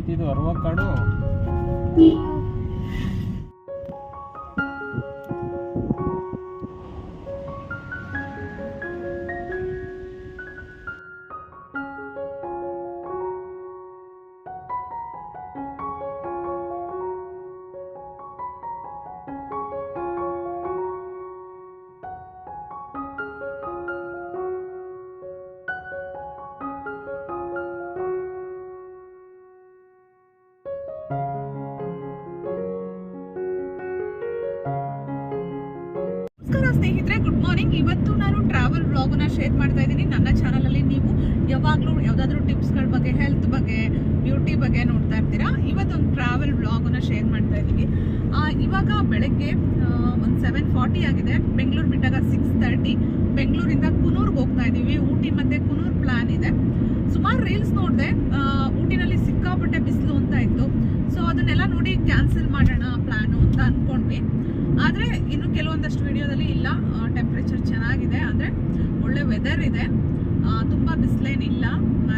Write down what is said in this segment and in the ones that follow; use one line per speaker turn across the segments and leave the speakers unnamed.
ಇದು ಅರವ ಕಾಡು.
ಸ್ನೇಹಿತರೆ, ಗುಡ್ ಮಾರ್ನಿಂಗ್. ಇವತ್ತು ನಾನು ಟ್ರಾವೆಲ್ ವ್ಲಾಗ್ನ ಶೇರ್ ಮಾಡ್ತಾ ಇದ್ದೀನಿ ನನ್ನ ಚಾನಲಲ್ಲಿ. ನೀವು ಯಾವಾಗಲೂ ಯಾವುದಾದ್ರೂ ಟಿಪ್ಸ್ಗಳ ಬಗ್ಗೆ, ಹೆಲ್ತ್ ಬಗ್ಗೆ, ಬ್ಯೂಟಿ ಬಗ್ಗೆ ನೋಡ್ತಾ ಇರ್ತೀರಾ. ಇವತ್ತೊಂದು ಟ್ರಾವೆಲ್ ವ್ಲಾಗ್ನ ಶೇರ್ ಮಾಡ್ತಾ ಇದ್ದೀವಿ. ಇವಾಗ ಬೆಳಗ್ಗೆ ಒಂದು 7:40 ಆಗಿದೆ. ಬೆಂಗಳೂರು ಬಿಟ್ಟಾಗ 6:30. ಬೆಂಗಳೂರಿಂದ ಕುನೂರ್ಗೆ ಹೋಗ್ತಾ ಇದ್ದೀವಿ. ಊಟಿ ಮತ್ತು ಕುನೂರ್ ಪ್ಲಾನ್ ಇದೆ. ಸುಮಾರು ರೀಲ್ಸ್ ನೋಡಿದೆ. ಊಟಿನಲ್ಲಿ ಸಿಕ್ಕಾಪಟ್ಟೆ ಬಿಸಿಲು ಅಂತ ಇತ್ತು. ಸೊ ಅದನ್ನೆಲ್ಲ ನೋಡಿ ಕ್ಯಾನ್ಸಲ್ ಮಾಡೋಣ ಪ್ಲ್ಯಾನು ಅಂತ ಅಂದ್ಕೊಂಡ್ವಿ. ಆದರೆ ಇನ್ನು ಕೆಲವೊಂದಷ್ಟು ವಿಡಿಯೋದಲ್ಲಿ ಇಲ್ಲ, ಟೆಂಪ್ರೇಚರ್ ಚೆನ್ನಾಗಿದೆ, ಅಂದರೆ ಒಳ್ಳೆ ವೆದರ್ ಇದೆ, ತುಂಬ ಬಿಸಿಲೇನಿಲ್ಲ,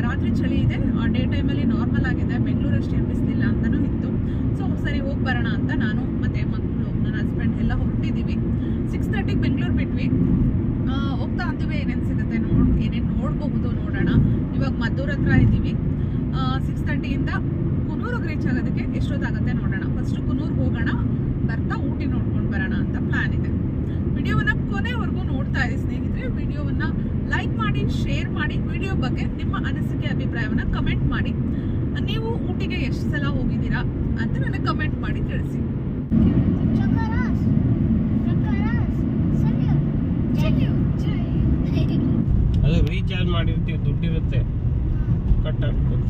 ರಾತ್ರಿ ಚಳಿ ಇದೆ, ಡೇ ಟೈಮಲ್ಲಿ ನಾರ್ಮಲ್ ಆಗಿದೆ, ಬೆಂಗಳೂರಷ್ಟೇನು ಬಿಸಿಲಿಲ್ಲ ಅಂತಲೂ ಇತ್ತು. ಸೊ ಸರಿ ಹೋಗಿ ಬರೋಣ ಅಂತ ನಾನು ಮತ್ತು ಮಕ್ಕಳು, ನನ್ನ ಹಸ್ಬೆಂಡ್ ಎಲ್ಲ ಹೊರಟಿದ್ದೀವಿ. 6:30ಗೆ ಬೆಂಗಳೂರು ಬಿಟ್ವಿ. ಹೋಗ್ತಾ ಅಂತೀವಿ, ಏನೇನು ಸಿಗುತ್ತೆ ಏನೇನು ನೋಡಬಹುದು ನೋಡೋಣ. ಇವಾಗ ಮದ್ದೂರ್ ಹತ್ರ ಇದ್ದೀವಿ. 6:30ಯಿಂದ ಕುನೂರಿಗೆ ರೀಚ್ ಆಗೋದಕ್ಕೆ ಎಷ್ಟೊತ್ತಾಗುತ್ತೆ ನೋಡೋಣ. ಫಸ್ಟು ಕುನೂರ್ಗೆ ಹೋಗೋಣ, ಬರ್ತಾ ಊಟಿ ನೋಡ್ಕೊಂಡು ಬರೋಣ ಅಂತ ಪ್ಲಾನ್ ಇದೆ. ವಿಡಿಯೋವನ್ನ ಕೊನೆವರೆಗೂ ನೋಡ್ತಾ ಇದ್ದೀವಿ ಸ್ನೇಹಿತರೆ. ವಿಡಿಯೋವನ್ನ ಲೈಕ್ ಮಾಡಿ, ಶೇರ್ ಮಾಡಿ, ವಿಡಿಯೋ ಬಗ್ಗೆ ನಿಮ್ಮ ಅನಿಸಿಕೆ ಅಭಿಪ್ರಾಯವನ್ನ ಕಮೆಂಟ್ ಮಾಡಿ. ನೀವು ಊಟಿಗೆ ಎಷ್ಟು ಸಲ ಹೋಗಿದ್ದೀರಾ ಅಂತ ನನಗೆ ಕಮೆಂಟ್ ಮಾಡಿ ತಿಳಿಸಿ.
ಅದು ರೀಚಾರ್ಜ್ ಮಾಡಿರ್ತೀವಿ, ದುಡ್ಡಿರುತ್ತೆ, ಕಟ್ ಆಗ್ಬೋದು.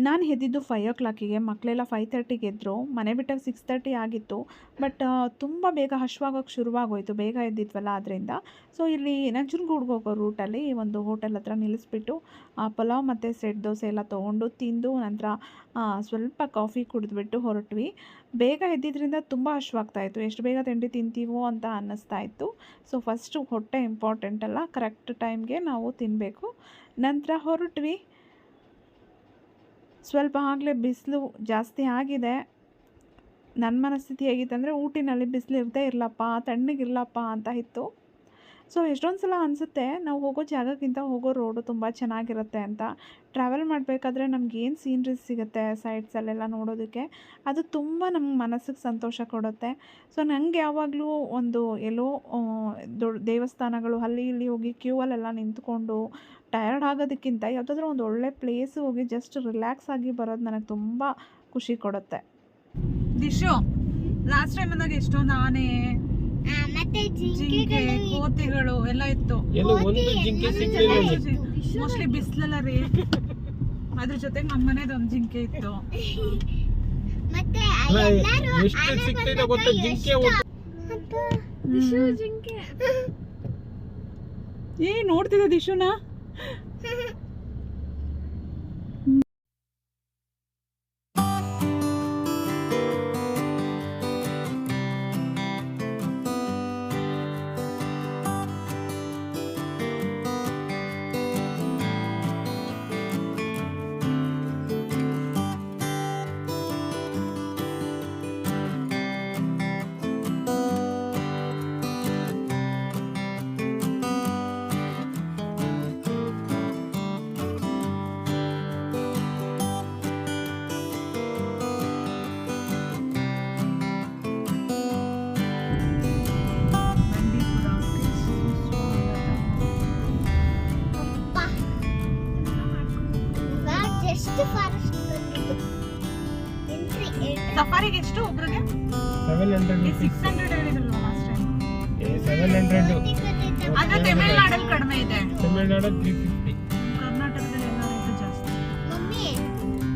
ನಾನು ಎದ್ದಿದ್ದು 5 o'clock. ಮಕ್ಕಳೆಲ್ಲ 5:30ಗೆ ಎದ್ದರು. ಮನೆ ಬಿಟ್ಟಾಗ 6:30 ಆಗಿತ್ತು. ಬಟ್ ತುಂಬ ಬೇಗ ಹಶ್ವಾಗೋಕ್ಕೆ ಶುರುವಾಗೋಯ್ತು, ಬೇಗ ಎದ್ದಿದ್ವಲ್ಲ ಅದರಿಂದ. ಸೊ ಇಲ್ಲಿ ನಂಜನಗೂಡ್ಗೆ ಹೋಗೋ ರೂಟಲ್ಲಿ ಒಂದು ಹೋಟೆಲ್ ಹತ್ರ ನಿಲ್ಲಿಸ್ಬಿಟ್ಟು ಪಲಾವ್ ಮತ್ತು ಸೆಟ್ ದೋಸೆ ಎಲ್ಲ ತೊಗೊಂಡು ತಿಂದು ನಂತರ ಸ್ವಲ್ಪ ಕಾಫಿ ಕುಡಿದ್ಬಿಟ್ಟು ಹೊರಟ್ವಿ. ಬೇಗ ಎದ್ದಿದ್ದರಿಂದ ತುಂಬ ಹಶ್ವಾಗ್ತಾಯಿತ್ತು. ಎಷ್ಟು ಬೇಗ ತಿಂಡಿ ತಿಂತೀವೋ ಅಂತ ಅನ್ನಿಸ್ತಾ ಇತ್ತು. ಸೊ ಫಸ್ಟು ಹೊಟ್ಟೆ ಇಂಪಾರ್ಟೆಂಟ್ ಅಲ್ಲ, ಕರೆಕ್ಟ್ ಟೈಮ್ಗೆ ನಾವು ತಿನ್ನಬೇಕು. ನಂತರ ಹೊರಟ್ವಿ. ಸ್ವಲ್ಪ ಆಗಲೇ ಬಿಸಿಲು ಜಾಸ್ತಿ ಆಗಿದೆ. ನನ್ನ ಮನಸ್ಥಿತಿ ಹೇಗಿತ್ತು ಅಂದರೆ, ಊಟಿನಲ್ಲಿ ಬಿಸಿಲು ಇರದೇ ಇರಲಪ್ಪ, ತಣ್ಣಗಿರಲಪ್ಪ ಅಂತ ಇತ್ತು. ಸೊ ಎಷ್ಟೊಂದು ಸಲ ಅನಿಸುತ್ತೆ, ನಾವು ಹೋಗೋ ಜಾಗಕ್ಕಿಂತ ಹೋಗೋ ರೋಡು ತುಂಬ ಚೆನ್ನಾಗಿರುತ್ತೆ ಅಂತ. ಟ್ರಾವೆಲ್ ಮಾಡಬೇಕಾದ್ರೆ ನಮಗೇನು ಸೀನ್ರೀಸ್ ಸಿಗುತ್ತೆ ಸೈಡ್ಸಲ್ಲೆಲ್ಲ ನೋಡೋದಕ್ಕೆ, ಅದು ತುಂಬ ನಮ್ಮ ಮನಸ್ಸಿಗೆ ಸಂತೋಷ ಕೊಡುತ್ತೆ. ಸೊ ನನಗೆ ಯಾವಾಗಲೂ ಒಂದು ಎಲ್ಲೋ ದೊಡ್ಡ ದೇವಸ್ಥಾನಗಳು ಅಲ್ಲಿ ಇಲ್ಲಿ ಹೋಗಿ ಕ್ಯೂವಲ್ಲೆಲ್ಲ ನಿಂತ್ಕೊಂಡು ಟಯರ್ಡ್ ಆಗೋದಕ್ಕಿಂತ ಯಾವುದಾದ್ರೂ ಒಂದು ಒಳ್ಳೆ ಪ್ಲೇಸ್ ಹೋಗಿ ಜಸ್ಟ್ ರಿಲ್ಯಾಕ್ಸ್ ಆಗಿ ಬರೋದು ನನಗೆ ತುಂಬ ಖುಷಿ ಕೊಡುತ್ತೆ. ದಿಶು, ಲಾಸ್ಟ್ ಟೈಮ್ ಬಂದಾಗ ಎಷ್ಟೊಂದು ಆನೆ, ಜಿಂಕೆ, ಕೋತಿಗಳು ಎಲ್ಲ ಇತ್ತು. ಮೋಸ್ಟ್ಲಿ ಬಿಸಿಲೆಲ್ಲ ರೀ, ಅದ್ರ ಜೊತೆಗೆ ನಮ್ಮ ಮನೇದು ಒಂದು ಜಿಂಕೆ ಇತ್ತು. ನೋಡ್ತಿದ್ದ ದಿಶುನಾ? ಸಫಾರಿಗೆ ಎಷ್ಟು ಒಬ್ರಿಗೆ?
700.
600 ಹೇಳಿದ್ರಲ್ಲ ಲಾಸ್ಟ್ ಟೈಮ್.
700.
ಆದ್ರೆ ತಮಿಳ್ನಾಡಲ್ಲಿ ಕಡಿಮೆ ಇದೆ.
ತಮಿಳ್ನಾಡಲ್ಲಿ 350.
ಕರ್ನಾಟಕದಲ್ಲಿ ಎಲ್ಲ ರೇಟ್ ಜಾಸ್ತಿ.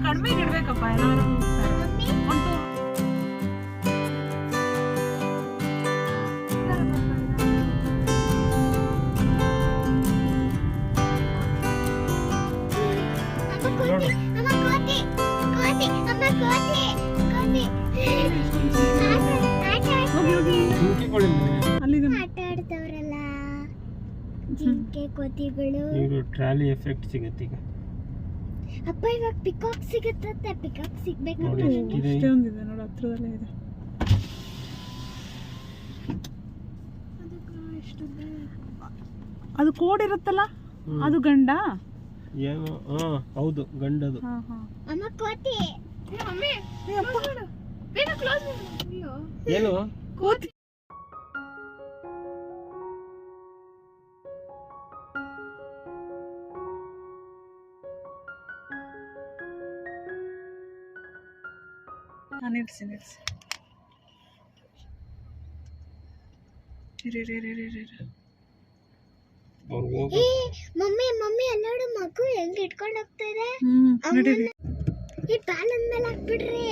ಕಡಿಮೆ ಇಡಬೇಕಪ್ಪ ಎಲ್ಲರೂ.
ಜಿಂಕೆ ಕೋತಿಗಳು
ಇದು ಟ್ರಾಲಿ ಎಫೆಕ್ಟ್ ಸಿಗುತ್ತೆ ಈಗ.
ಅಪ್ಪ ಇವಾಗ ಪಿಕಾಕ್ ಸಿಗುತ್ತಂತೆ, ಪಿಕಾಕ್ ಸಿಗ್ಬೇಕಂತ
ನೋಡಿ
ನನಗೆ.
ಎಷ್ಟಿದೆ.
ಇಷ್ಟೊಂದಿದೆ ನೋಡಿ, ಹತ್ರದಲ್ಲೇ ಇದೆ. ಅದು ಕೋಡ್ ಇರುತ್ತಲ್ಲ, ಅದು ಗಂಡ.
ಏನು ಹೌದು ಗಂಡದು.
ಅಮ್ಮ ಕೋತಿ.
ಏನು
ಕೋತಿ. ನಿಲ್ಸಿ
ಏ ಮಮ್ಮಿ ಮಮ್ಮಿ ಅಲ್ಲೋಡು, ಮಗು ಹೆಂಗ್ ಇಟ್ಕೊಂಡು ಹೋಗ್ತಾ ಇದೆ.
ನಡೀರಿ.
ಈ ಪ್ಯಾನ್ ಅಂದ್ಮೇಲೆ ಹಾಕ್ಬಿಡ್ರಿ.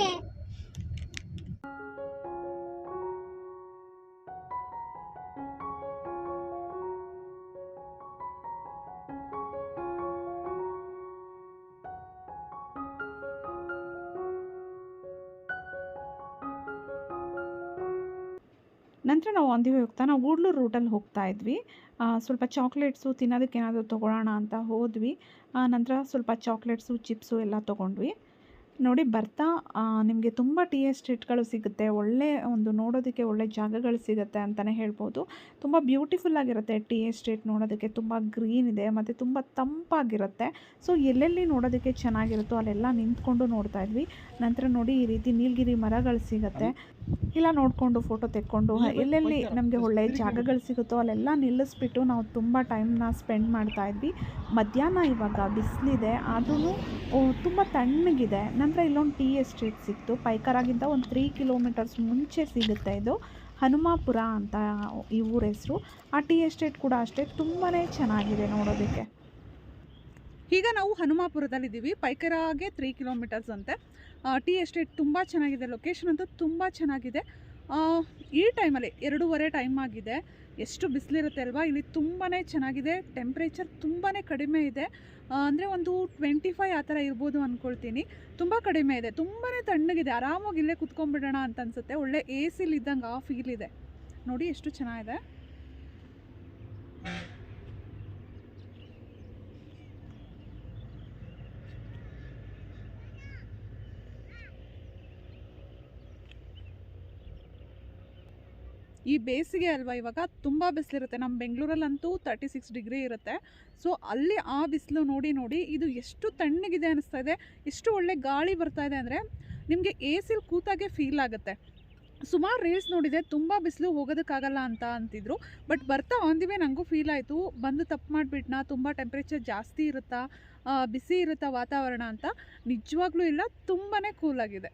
ನಂತರ ನಾವು ಆನ್ ದಿ ವೇ ಹೋಗ್ತಾ ನಾವು ಗೂಡ್ಲೂರು ರೂಟಲ್ಲಿ ಹೋಗ್ತಾ ಇದ್ವಿ. ಸ್ವಲ್ಪ ಚಾಕ್ಲೇಟ್ಸು ತಿನ್ನೋದಕ್ಕೆ ಏನಾದರೂ ತೊಗೊಳ್ಳೋಣ ಅಂತ ಹೋದ್ವಿ. ನಂತರ ಸ್ವಲ್ಪ ಚಾಕ್ಲೇಟ್ಸು ಚಿಪ್ಸು ಎಲ್ಲ ತೊಗೊಂಡ್ವಿ. ನೋಡಿ ಬರ್ತಾ ನಿಮಗೆ ತುಂಬ ಟೀ ಎಸ್ಟೇಟ್ಗಳು ಸಿಗುತ್ತೆ. ಒಳ್ಳೆ ಒಂದು ನೋಡೋದಕ್ಕೆ ಒಳ್ಳೆ ಜಾಗಗಳು ಸಿಗುತ್ತೆ ಅಂತಲೇ ಹೇಳ್ಬೋದು. ತುಂಬ ಬ್ಯೂಟಿಫುಲ್ ಆಗಿರುತ್ತೆ ಟೀ ಎಸ್ಟೇಟ್ ನೋಡೋದಕ್ಕೆ. ತುಂಬ ಗ್ರೀನ್ ಇದೆ ಮತ್ತು ತುಂಬ ತಂಪಾಗಿರುತ್ತೆ. ಸೊ ಎಲ್ಲೆಲ್ಲಿ ನೋಡೋದಕ್ಕೆ ಚೆನ್ನಾಗಿರುತ್ತೋ ಅಲ್ಲೆಲ್ಲ ನಿಂತ್ಕೊಂಡು ನೋಡ್ತಾ ಇದ್ವಿ. ನಂತರ ನೋಡಿ ಈ ರೀತಿ ನೀಲಗಿರಿ ಮರಗಳು ಸಿಗುತ್ತೆ. ಇಲ್ಲ ನೋಡಿಕೊಂಡು ಫೋಟೋ ತೆಕ್ಕೊಂಡು ಎಲ್ಲೆಲ್ಲಿ ನಮಗೆ ಒಳ್ಳೆಯ ಜಾಗಗಳು ಸಿಗುತ್ತೋ ಅಲ್ಲೆಲ್ಲ ನಿಲ್ಲಿಸ್ಬಿಟ್ಟು ನಾವು ತುಂಬ ಟೈಮ್ನ ಸ್ಪೆಂಡ್ ಮಾಡ್ತಾ ಇದ್ವಿ. ಮಧ್ಯಾಹ್ನ ಇವಾಗ ಬಿಸಿಲಿದೆ, ಆದ್ರೂ ತುಂಬ ತಣ್ಣಗಿದೆ. ನಂತರ ಇಲ್ಲೊಂದು ಟೀ ಎಸ್ಟೇಟ್ ಸಿಕ್ತು. ಪೈಕರಾಗಿಂದ ಒಂದು 3 ಕಿಲೋಮೀಟರ್ಸ್ ಮುಂಚೆ ಸಿಗುತ್ತೆ. ಇದು ಹನುಮಾಪುರ ಅಂತ ಈ ಊರ ಹೆಸರು. ಆ ಟೀ ಎಸ್ಟೇಟ್ ಕೂಡ ಅಷ್ಟೇ ತುಂಬಾ ಚೆನ್ನಾಗಿದೆ ನೋಡೋದಕ್ಕೆ. ಈಗ ನಾವು ಹನುಮಾಪುರದಲ್ಲಿದ್ದೀವಿ. ಪೈಕರಾಗೆ 3 ಕಿಲೋಮೀಟರ್ಸ್ ಅಂತೆ. ಟೀ ಎಸ್ಟೇಟ್ ತುಂಬ ಚೆನ್ನಾಗಿದೆ. ಲೊಕೇಶನ್ ಅಂತೂ ತುಂಬ ಚೆನ್ನಾಗಿದೆ. ಈ ಟೈಮಲ್ಲಿ 2:30 ಟೈಮ್ ಆಗಿದೆ. ಎಷ್ಟು ಬಿಸಿಲಿರುತ್ತೆ ಅಲ್ವಾ. ಇಲ್ಲಿ ತುಂಬಾ ಚೆನ್ನಾಗಿದೆ. ಟೆಂಪ್ರೇಚರ್ ತುಂಬಾ ಕಡಿಮೆ ಇದೆ. ಅಂದರೆ ಒಂದು 25 ಆ ಥರ ಇರ್ಬೋದು ಅಂದ್ಕೊಳ್ತೀನಿ. ತುಂಬ ಕಡಿಮೆ ಇದೆ. ತುಂಬಾ ತಣ್ಣಗಿದೆ. ಆರಾಮಾಗಿ ಇಲ್ಲೇ ಕುತ್ಕೊಂಡ್ಬಿಡೋಣ ಅಂತ ಅನಿಸುತ್ತೆ. ಒಳ್ಳೆ ಎ ಸಿಲಿದ್ದಂಗೆ ಆ ಫೀಲ್ ಇದೆ. ನೋಡಿ ಎಷ್ಟು ಚೆನ್ನಾಗಿದೆ. ಈ ಬೇಸಿಗೆ ಅಲ್ವಾ, ಇವಾಗ ತುಂಬ ಬಿಸಿಲಿರುತ್ತೆ. ನಮ್ಮ ಬೆಂಗಳೂರಲ್ಲಂತೂ 36 ಡಿಗ್ರಿ ಇರುತ್ತೆ. ಸೊ ಅಲ್ಲಿ ಆ ಬಿಸಿಲು ನೋಡಿ ಇದು ಎಷ್ಟು ತಣ್ಣಗಿದೆ ಅನ್ನಿಸ್ತಾ ಇದೆ. ಎಷ್ಟು ಒಳ್ಳೆ ಗಾಳಿ ಬರ್ತಾ ಇದೆ ಅಂದರೆ ನಿಮಗೆ ಎ ಸಿಲಿ ಕೂತಾಗೆ ಫೀಲ್ ಆಗುತ್ತೆ. ಸುಮಾರು ರೀಲ್ಸ್ ನೋಡಿದೆ, ತುಂಬ ಬಿಸಿಲು ಹೋಗೋದಕ್ಕಾಗಲ್ಲ ಅಂತ ಅಂತಿದ್ರು. ಬಟ್ ಬರ್ತಾ ಆನ್ ದಿ ವೇ ನನಗೂ ಫೀಲ್ ಆಯಿತು, ಬಂದು ತಪ್ಪು ಮಾಡಿಬಿಟ್ನಾ, ತುಂಬ ಟೆಂಪ್ರೇಚರ್ ಜಾಸ್ತಿ ಇರುತ್ತಾ, ಬಿಸಿ ಇರುತ್ತಾ ವಾತಾವರಣ ಅಂತ. ನಿಜವಾಗ್ಲೂ ಇಲ್ಲ, ತುಂಬಾ ಕೂಲಾಗಿದೆ.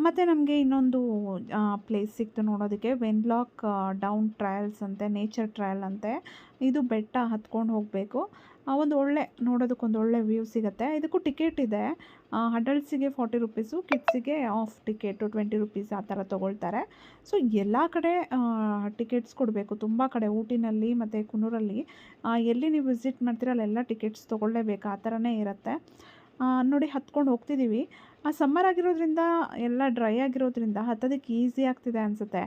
ಮತ್ತು ನಮಗೆ ಇನ್ನೊಂದು ಪ್ಲೇಸ್ ಸಿಕ್ತು ನೋಡೋದಕ್ಕೆ. ವೆನ್ಲಾಕ್ ಡೌನ್ ಟ್ರಯಲ್ಸ್ ಅಂತೆ, ನೇಚರ್ ಟ್ರಯಲ್ ಅಂತೆ. ಇದು ಬೆಟ್ಟ ಹತ್ಕೊಂಡು ಹೋಗಬೇಕು. ಒಂದು ಒಳ್ಳೆ ನೋಡೋದಕ್ಕೊಂದು ಒಳ್ಳೆ ವ್ಯೂ ಸಿಗುತ್ತೆ. ಇದಕ್ಕೂ ಟಿಕೆಟ್ ಇದೆ. ಅಡಲ್ಟ್ಸಿಗೆ 40 ರುಪೀಸು, ಕಿಡ್ಸಿಗೆ ಆಫ್ ಟಿಕೆಟು 20 ರುಪೀಸ್ ಆ ಥರ ತೊಗೊಳ್ತಾರೆ. ಸೊ ಎಲ್ಲ ಕಡೆ ಟಿಕೆಟ್ಸ್ ಕೊಡಬೇಕು. ತುಂಬ ಕಡೆ ಊಟಿನಲ್ಲಿ ಮತ್ತು ಕುನ್ನೂರಲ್ಲಿ ಎಲ್ಲಿ ನೀವು ವಿಸಿಟ್ ಮಾಡ್ತೀರ ಅಲ್ಲೆಲ್ಲ ಟಿಕೆಟ್ಸ್ ತೊಗೊಳ್ಳೇಬೇಕು. ಆ ಥರನೇ ಇರುತ್ತೆ. ನೋಡಿ ಹತ್ಕೊಂಡು ಹೋಗ್ತಿದ್ದೀವಿ. ಸಮ್ಮರ್ ಆಗಿರೋದ್ರಿಂದ ಎಲ್ಲ ಡ್ರೈ ಆಗಿರೋದ್ರಿಂದ ಹತ್ತೋದಕ್ಕೆ ಈಸಿ ಆಗ್ತಿದೆ ಅನಿಸುತ್ತೆ.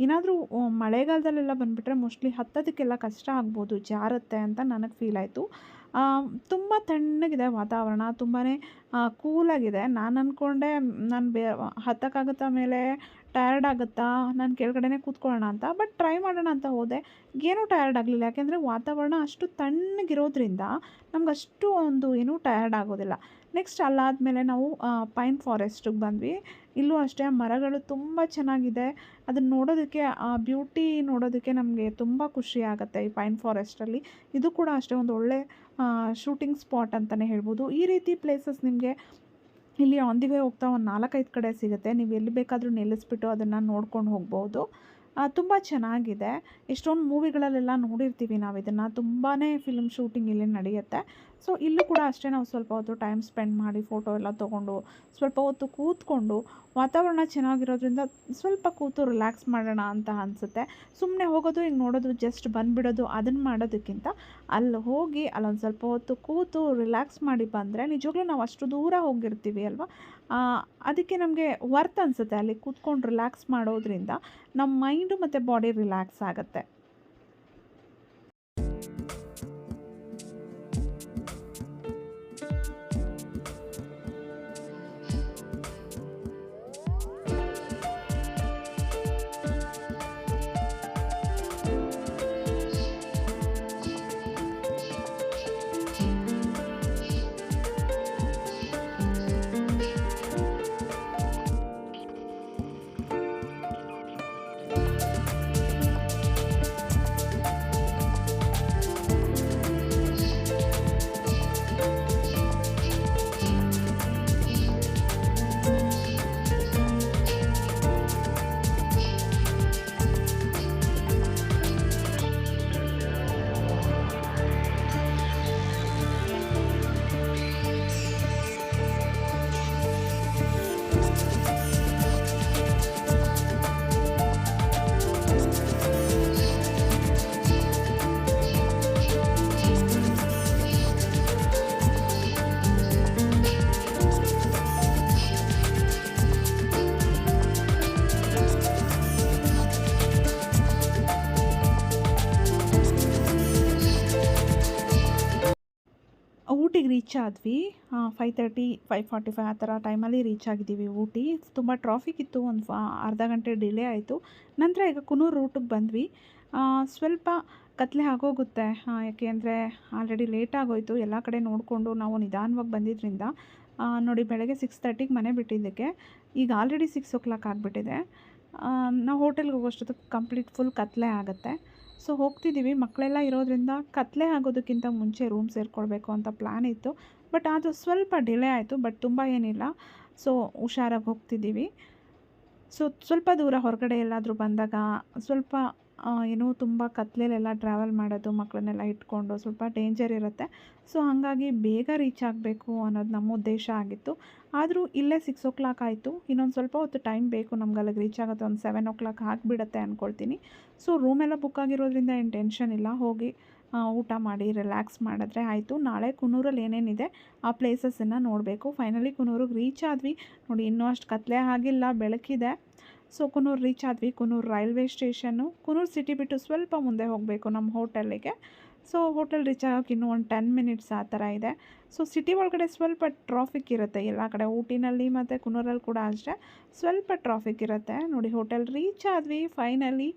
ಏನಾದರೂ ಮಳೆಗಾಲದಲ್ಲೆಲ್ಲ ಬಂದುಬಿಟ್ರೆ ಮೋಸ್ಟ್ಲಿ ಹತ್ತೋದಕ್ಕೆಲ್ಲ ಕಷ್ಟ ಆಗ್ಬೋದು, ಜಾರುತ್ತೆ ಅಂತ ನನಗೆ ಫೀಲ್ ಆಯಿತು. ತುಂಬ ತಣ್ಣಗಿದೆ ವಾತಾವರಣ, ತುಂಬಾ ಕೂಲಾಗಿದೆ. ನಾನು ಅಂದ್ಕೊಂಡೆ ನಾನು ಹತ್ತಕ್ಕಾಗುತ್ತಾ ಮೇಲೆ, ಟಯರ್ಡ್ ಆಗುತ್ತಾ, ನಾನು ಕೆಳಗಡೆನೇ ಕೂತ್ಕೊಳ್ಳೋಣ ಅಂತ. ಬಟ್ ಟ್ರೈ ಮಾಡೋಣ ಅಂತ ಹೋದೆ, ಏನೂ ಟಯರ್ಡ್ ಆಗಲಿಲ್ಲ. ಯಾಕೆಂದರೆ ವಾತಾವರಣ ಅಷ್ಟು ತಣ್ಣಗಿರೋದ್ರಿಂದ ನಮ್ಗೆ ಅಷ್ಟು ಒಂದು ಏನೂ ಟಯರ್ಡ್ ಆಗೋದಿಲ್ಲ. ನೆಕ್ಸ್ಟ್ ಅಲ್ಲಾದಮೇಲೆ ನಾವು ಪೈನ್ ಫಾರೆಸ್ಟಿಗೆ ಬಂದ್ವಿ. ಇಲ್ಲೂ ಅಷ್ಟೇ ಮರಗಳು ತುಂಬ ಚೆನ್ನಾಗಿದೆ. ಅದನ್ನು ನೋಡೋದಕ್ಕೆ, ಆ ಬ್ಯೂಟಿ ನೋಡೋದಕ್ಕೆ ನಮಗೆ ತುಂಬ ಖುಷಿ ಆಗುತ್ತೆ ಈ ಪೈನ್ ಫಾರೆಸ್ಟಲ್ಲಿ. ಇದು ಕೂಡ ಅಷ್ಟೇ ಒಂದು ಒಳ್ಳೆ ಶೂಟಿಂಗ್ ಸ್ಪಾಟ್ ಅಂತಲೇ ಹೇಳ್ಬೋದು. ಈ ರೀತಿ ಪ್ಲೇಸಸ್ ನಿಮಗೆ ಇಲ್ಲಿ ಆನ್ ದಿ ವೇ ಹೋಗ್ತಾ ಒಂದು 4-5 ಕಡೆ ಸಿಗುತ್ತೆ. ನೀವು ಎಲ್ಲಿ ಬೇಕಾದರೂ ನಿಲ್ಲಿಸ್ಬಿಟ್ಟು ಅದನ್ನು ನೋಡ್ಕೊಂಡು ಹೋಗ್ಬೋದು. ತುಂಬ ಚೆನ್ನಾಗಿದೆ. ಎಷ್ಟೊಂದು ಮೂವಿಗಳಲ್ಲೆಲ್ಲ ನೋಡಿರ್ತೀವಿ ನಾವು ಇದನ್ನು. ತುಂಬಾ ಫಿಲ್ಮ್ ಶೂಟಿಂಗ್ ಇಲ್ಲಿ ನಡೆಯುತ್ತೆ. ಸೊ ಇಲ್ಲೂ ಕೂಡ ಅಷ್ಟೇ ನಾವು ಸ್ವಲ್ಪ ಹೊತ್ತು ಟೈಮ್ ಸ್ಪೆಂಡ್ ಮಾಡಿ ಫೋಟೋ ಎಲ್ಲ ತೊಗೊಂಡು ಸ್ವಲ್ಪ ಹೊತ್ತು ಕೂತ್ಕೊಂಡು ವಾತಾವರಣ ಚೆನ್ನಾಗಿರೋದ್ರಿಂದ ಸ್ವಲ್ಪ ಕೂತು ರಿಲ್ಯಾಕ್ಸ್ ಮಾಡೋಣ ಅಂತ ಅನಿಸುತ್ತೆ. ಸುಮ್ಮನೆ ಹೋಗೋದು ಹಿಂಗೆ ನೋಡೋದು ಜಸ್ಟ್ ಬಂದುಬಿಡೋದು ಅದನ್ನು ಮಾಡೋದಕ್ಕಿಂತ ಅಲ್ಲಿ ಹೋಗಿ ಅಲ್ಲೊಂದು ಸ್ವಲ್ಪ ಹೊತ್ತು ಕೂತು ರಿಲ್ಯಾಕ್ಸ್ ಮಾಡಿ ಬಂದರೆ ನಿಜವಾಗ್ಲೂ ನಾವು ಅಷ್ಟು ದೂರ ಹೋಗಿರ್ತೀವಿ ಅಲ್ವಾ, ಅದಕ್ಕೆ ನಮಗೆ ವರ್ತ್ ಅನಿಸುತ್ತೆ ಅಲ್ಲಿ ಕೂತ್ಕೊಂಡು ರಿಲ್ಯಾಕ್ಸ್ ಮಾಡೋದ್ರಿಂದ ನಮ್ಮ ಮೈಂಡು ಮತ್ತು ಬಾಡಿ ರಿಲ್ಯಾಕ್ಸ್ ಆಗುತ್ತೆ. ಊಟಿಗೆ ರೀಚ್ ಆದ್ವಿ. 5:30 5:45 ಆ ಥರ ಟೈಮಲ್ಲಿ ರೀಚ್ ಆಗಿದ್ದೀವಿ ಊಟಿ. ತುಂಬ ಟ್ರಾಫಿಕ್ ಇತ್ತು, ಒಂದು ಅರ್ಧ ಗಂಟೆ ಡಿಲೇ ಆಯಿತು. ನಂತರ ಈಗ ಕುನೂರು ರೂಟಿಗೆ ಬಂದ್ವಿ. ಸ್ವಲ್ಪ ಕತ್ಲೆ ಆಗೋಗುತ್ತೆ, ಯಾಕೆ ಅಂದರೆ ಆಲ್ರೆಡಿ ಲೇಟ್ ಆಗೋಯಿತು. ಎಲ್ಲ ಕಡೆ ನೋಡಿಕೊಂಡು ನಾವು ನಿಧಾನವಾಗಿ ಬಂದಿದ್ದರಿಂದ ನೋಡಿ ಬೆಳಗ್ಗೆ 6:30ಗೆ ಮನೆ ಬಿಟ್ಟಿದ್ದಕ್ಕೆ ಈಗ ಆಲ್ರೆಡಿ 6 o'clock ಆಗಿಬಿಟ್ಟಿದೆ. ನಾವು ಹೋಟೆಲ್ಗೆ ಹೋಗೋಷ್ಟೊತ್ತಿಗೆ ಕಂಪ್ಲೀಟ್ ಫುಲ್ ಕತ್ಲೆ ಆಗುತ್ತೆ. ಸೊ ಹೋಗ್ತಿದ್ದೀವಿ, ಮಕ್ಕಳೆಲ್ಲ ಇರೋದ್ರಿಂದ ಕತ್ಲೆ ಆಗೋದಕ್ಕಿಂತ ಮುಂಚೆ ರೂಮ್ ಸೇರಿಕೊಳ್ಬೇಕು ಅಂತ ಪ್ಲ್ಯಾನ್ ಇತ್ತು. ಬಟ್ ಅದು ಸ್ವಲ್ಪ ಡಿಲೇ ಆಯಿತು, ಬಟ್ ತುಂಬ ಏನಿಲ್ಲ. ಸೊ ಹುಷಾರಾಗಿ ಹೋಗ್ತಿದ್ದೀವಿ. ಸೊ ಸ್ವಲ್ಪ ದೂರ ಹೊರಗಡೆ ಎಲ್ಲಾದರೂ ಬಂದಾಗ ಸ್ವಲ್ಪ ಏನೋ ತುಂಬ ಕತ್ಲೆಲೆಲ್ಲ ಟ್ರಾವೆಲ್ ಮಾಡೋದು, ಮಕ್ಕಳನ್ನೆಲ್ಲ ಇಟ್ಕೊಂಡು ಸ್ವಲ್ಪ ಡೇಂಜರ್ ಇರುತ್ತೆ. ಸೊ ಹಾಗಾಗಿ ಬೇಗ ರೀಚ್ ಆಗಬೇಕು ಅನ್ನೋದು ನಮ್ಮ ಉದ್ದೇಶ ಆಗಿತ್ತು. ಆದರೂ ಇಲ್ಲೇ 6 o'clock ಆಯಿತು. ಇನ್ನೊಂದು ಸ್ವಲ್ಪ ಹೊತ್ತು ಟೈಮ್ ಬೇಕು ನಮ್ಗೆ ಅಲ್ಲಿಗೆ ರೀಚ್ ಆಗುತ್ತೆ. ಒಂದು 7 o'clock ಆಗಿಬಿಡುತ್ತೆ ಅಂದ್ಕೊಳ್ತೀನಿ. ಸೊ ರೂಮೆಲ್ಲ ಬುಕ್ ಆಗಿರೋದ್ರಿಂದ ಏನು ಟೆನ್ಷನ್ ಇಲ್ಲ. ಹೋಗಿ ಊಟ ಮಾಡಿ ರಿಲ್ಯಾಕ್ಸ್ ಮಾಡಿದ್ರೆ ಆಯಿತು. ನಾಳೆ ಕುನೂರಲ್ಲಿ ಏನೇನಿದೆ ಆ ಪ್ಲೇಸಸನ್ನು ನೋಡಬೇಕು. ಫೈನಲಿ ಕುನೂರಿಗೆ ರೀಚ್ ಆದ್ವಿ. ನೋಡಿ ಇನ್ನೂ ಅಷ್ಟು ಕತ್ಲೆ ಆಗಿಲ್ಲ, ಬೆಳಕಿದೆ. ಸೊ ಕುನೂರು ರೀಚ್ ಆದ್ವಿ. Kunur railway station. Kunur city ಬಿಟ್ಟು ಸ್ವಲ್ಪ ಮುಂದೆ ಹೋಗಬೇಕು ನಮ್ಮ ಹೋಟೆಲಿಗೆ. ಸೊ ಹೋಟೆಲ್ ರೀಚ್ ಆಗೋಕ್ಕೆ ಇನ್ನೂ ಒಂದು 10 minutes ಆ ಥರ ಇದೆ. ಸೊ ಸಿಟಿ ಒಳಗಡೆ ಸ್ವಲ್ಪ ಟ್ರಾಫಿಕ್ ಇರುತ್ತೆ ಎಲ್ಲ ಕಡೆ, ಊಟಿನಲ್ಲಿ ಮತ್ತು ಕುನೂರಲ್ಲಿ ಕೂಡ ಅಷ್ಟೇ ಸ್ವಲ್ಪ ಟ್ರಾಫಿಕ್ ಇರುತ್ತೆ. ನೋಡಿ ಹೋಟೆಲ್ ರೀಚ್ ಆದ್ವಿ ಫೈನಲಿ.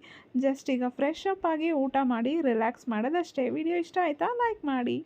ಜಸ್ಟ್ ಈಗ ಫ್ರೆಶ್ ಅಪ್ ಆಗಿ ಊಟ ಮಾಡಿ ರಿಲ್ಯಾಕ್ಸ್ ಮಾಡೋದಷ್ಟೇ. ವಿಡಿಯೋ ಇಷ್ಟ ಆಯಿತಾ? ಲೈಕ್ ಮಾಡಿ.